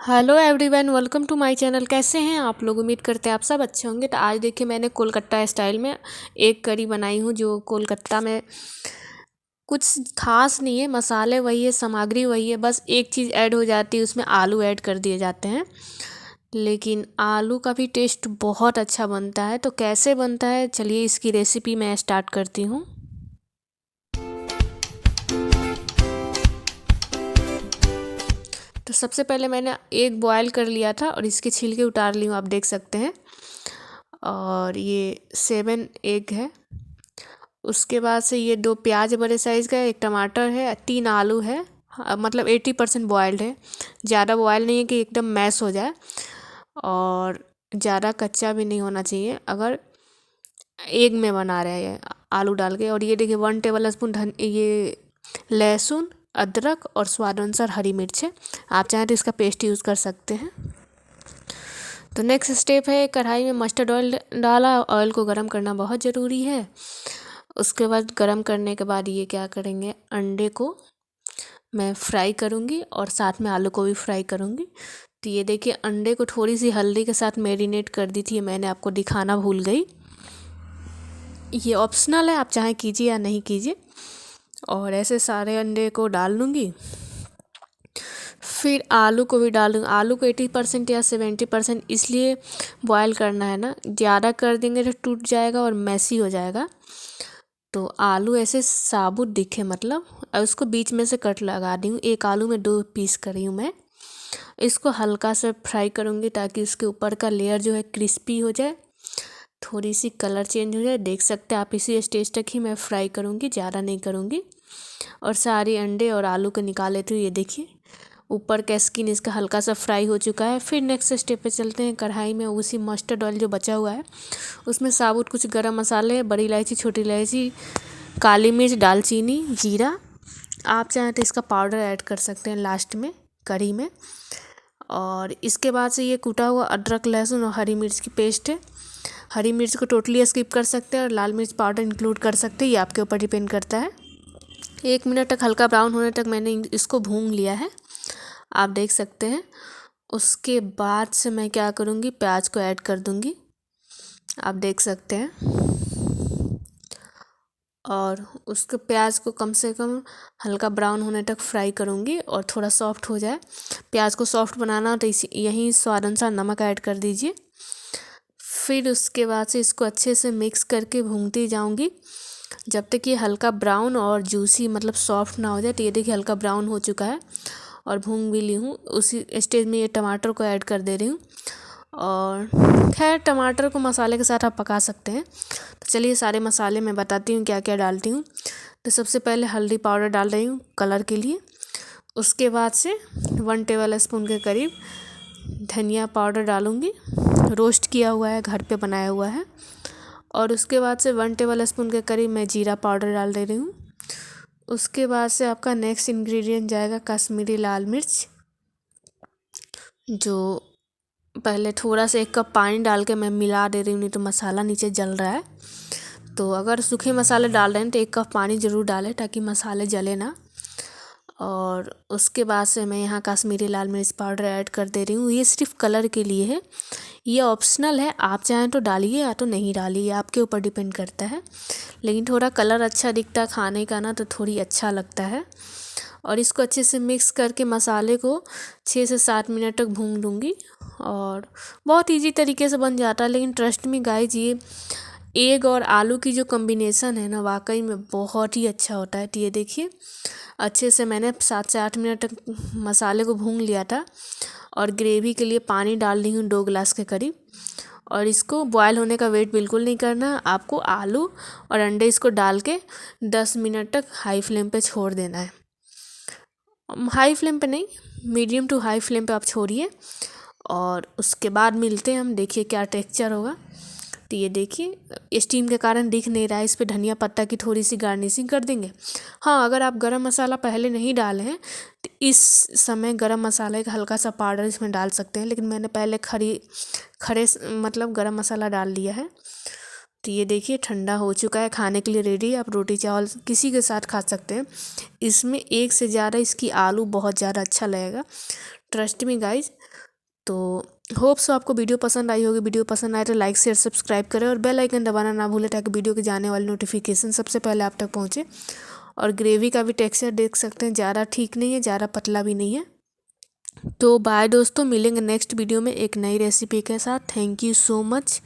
Hello everyone, welcome to my channel. कैसे हैं आप लोग? उम्मीद करते हैं आप सब अच्छे होंगे। तो आज देखिए मैंने कोलकाता स्टाइल में एक करी बनाई हूँ। जो कोलकाता में कुछ खास नहीं है, मसाले वही है, सामग्री वही है, बस एक चीज़ ऐड हो जाती है, उसमें आलू ऐड कर दिए जाते हैं। लेकिन आलू का भी टेस्ट बहुत अच्छा बनता है। तो कैसे बनता है, चलिए इसकी रेसिपी मैं स्टार्ट करती हूँ। तो सबसे पहले मैंने एग बॉयल कर लिया था और इसके छिलके उतार ली हूँ, आप देख सकते हैं। और ये 7 एग है। उसके बाद से ये 2 प्याज बड़े साइज़ का है, 1 टमाटर है, 3 आलू है। मतलब 80% बॉयल्ड है, ज़्यादा बॉयल नहीं है कि एकदम मैश हो जाए, और ज़्यादा कच्चा भी नहीं होना चाहिए अगर एग में बना रहे हैं आलू डाल के। और ये देखिए 1 टेबल स्पून ये लहसुन, अदरक और स्वाद अनुसार हरी मिर्च है। आप चाहें तो इसका पेस्ट यूज़ कर सकते हैं। तो नेक्स्ट स्टेप है, कढ़ाई में मस्टर्ड ऑयल डाला। ऑयल को गर्म करना बहुत ज़रूरी है। उसके बाद गर्म करने के बाद ये क्या करेंगे, अंडे को मैं फ्राई करूँगी और साथ में आलू को भी फ्राई करूँगी। तो ये देखिए अंडे को थोड़ी सी हल्दी के साथ मैरिनेट कर दी थी, मैंने आपको दिखाना भूल गई। ये ऑप्शनल है, आप चाहें कीजिए या नहीं कीजिए। और ऐसे सारे अंडे को डाल लूँगी। फिर आलू को भी डाल दूँगी। आलू को 80% या 70% इसलिए बॉयल करना है ना, ज़्यादा कर देंगे तो टूट जाएगा और मैसी हो जाएगा। तो आलू ऐसे साबुत दिखे, मतलब उसको बीच में से कट लगा दी हूँ। एक आलू में 2 पीस करी हूँ मैं। इसको हल्का सा फ्राई करूँगी ताकि उसके ऊपर का लेयर जो है क्रिस्पी हो जाए, थोड़ी सी कलर चेंज हो जाए। देख सकते हैं आप, इसी स्टेज तक ही मैं फ्राई करूँगी, ज़्यादा नहीं करूँगी। और सारे अंडे और आलू को निकाल लेती हूँ। ये देखिए ऊपर का स्किन इसका हल्का सा फ्राई हो चुका है। फिर नेक्स्ट स्टेप पे चलते हैं। कढ़ाई में उसी मस्टर्ड ऑयल जो बचा हुआ है उसमें साबुत कुछ गरम मसाले, बड़ी इलायची, छोटी इलायची, काली मिर्च, दालचीनी, जीरा, आप चाहें तो इसका पाउडर ऐड कर सकते हैं लास्ट में कढ़ी में। और इसके बाद से ये कूटा हुआ अदरक, लहसुन और हरी मिर्च की पेस्ट है। हरी मिर्च को टोटली स्किप कर सकते हैं और लाल मिर्च पाउडर इंक्लूड कर सकते हैं, ये आपके ऊपर डिपेंड करता है। 1 मिनट तक हल्का ब्राउन होने तक मैंने इसको भून लिया है, आप देख सकते हैं। उसके बाद से मैं क्या करूँगी, प्याज को ऐड कर दूँगी, आप देख सकते हैं। और उसके प्याज को कम से कम हल्का ब्राउन होने तक फ्राई करूँगी और थोड़ा सॉफ्ट हो जाए। प्याज को सॉफ्ट बनाना तो यहीं स्वाद अनुसार नमक ऐड कर दीजिए। फिर उसके बाद से इसको अच्छे से मिक्स करके भूनती जाऊँगी जब तक ये हल्का ब्राउन और जूसी, मतलब सॉफ्ट ना हो जाए। तो ये देखिए हल्का ब्राउन हो चुका है और भून भी ली हूँ। उसी स्टेज में ये टमाटर को ऐड कर दे रही हूँ। और खैर टमाटर को मसाले के साथ आप पका सकते हैं। तो चलिए सारे मसाले मैं बताती हूँ क्या क्या डालती हूँ। तो सबसे पहले हल्दी पाउडर डाल रही हूँ कलर के लिए। उसके बाद से 1 टेबल स्पून के करीब धनिया पाउडर डालूँगी, रोस्ट किया हुआ है, घर पे बनाया हुआ है। और उसके बाद से 1 टेबल स्पून के करीब मैं जीरा पाउडर डाल दे रही हूँ। उसके बाद से आपका नेक्स्ट इंग्रेडिएंट जाएगा कश्मीरी लाल मिर्च, जो पहले थोड़ा सा 1 कप पानी डाल के मैं मिला दे रही हूँ, नहीं तो मसाला नीचे जल रहा है। तो अगर सूखे मसाले डाल रहे हैं तो 1 कप पानी ज़रूर डालें ताकि मसाले जले ना। और उसके बाद से मैं यहाँ कश्मीरी लाल मिर्च पाउडर ऐड कर दे रही हूँ। ये सिर्फ कलर के लिए है, ये ऑप्शनल है, आप चाहें तो डालिए या तो नहीं डालिए, आपके ऊपर डिपेंड करता है। लेकिन थोड़ा कलर अच्छा दिखता है खाने का ना, तो थोड़ी अच्छा लगता है। और इसको अच्छे से मिक्स करके मसाले को 6 से 7 मिनट तक भून लूँगी। और बहुत इजी तरीके से बन जाता है। लेकिन ट्रस्ट मी गाइज, ये एग और आलू की जो कॉम्बिनेशन है ना, वाकई में बहुत ही अच्छा होता है। तो ये देखिए अच्छे से मैंने 7 से 8 मिनट तक मसाले को भून लिया था। और ग्रेवी के लिए पानी डाल रही हूँ 2 गिलास के करीब। और इसको बॉयल होने का वेट बिल्कुल नहीं करना, आपको आलू और अंडे इसको डाल के 10 मिनट तक हाई फ्लेम पे छोड़ देना है। हाई फ्लेम पे नहीं, मीडियम टू हाई फ्लेम पे आप छोड़िए। और उसके बाद मिलते हैं हम, देखिए क्या टेक्सचर होगा। तो ये देखिए स्टीम के कारण दिख नहीं रहा है, इस पे धनिया पत्ता की थोड़ी सी गार्निशिंग कर देंगे। हाँ, अगर आप गरम मसाला पहले नहीं डाले हैं तो इस समय गरम मसाले का हल्का सा पाउडर इसमें डाल सकते हैं। लेकिन मैंने पहले खड़े मतलब गरम मसाला डाल लिया है। तो ये देखिए ठंडा हो चुका है, खाने के लिए रेडी। आप रोटी चावल किसी के साथ खा सकते हैं। इसमें एक से ज़्यादा इसकी आलू बहुत ज़्यादा अच्छा लगेगा। Trust me guys. तो होप सो आपको वीडियो पसंद आई होगी। वीडियो पसंद आए तो लाइक शेयर सब्सक्राइब करें और बेल आइकन दबाना ना भूलें ताकि वीडियो के जाने वाली नोटिफिकेशन सबसे पहले आप तक पहुँचे। और ग्रेवी का भी टेक्सचर देख सकते हैं, ज़्यादा ठीक नहीं है, ज़्यादा पतला भी नहीं है। तो बाय दोस्तों, मिलेंगे नेक्स्ट वीडियो में एक नई रेसिपी के साथ। Thank you so much.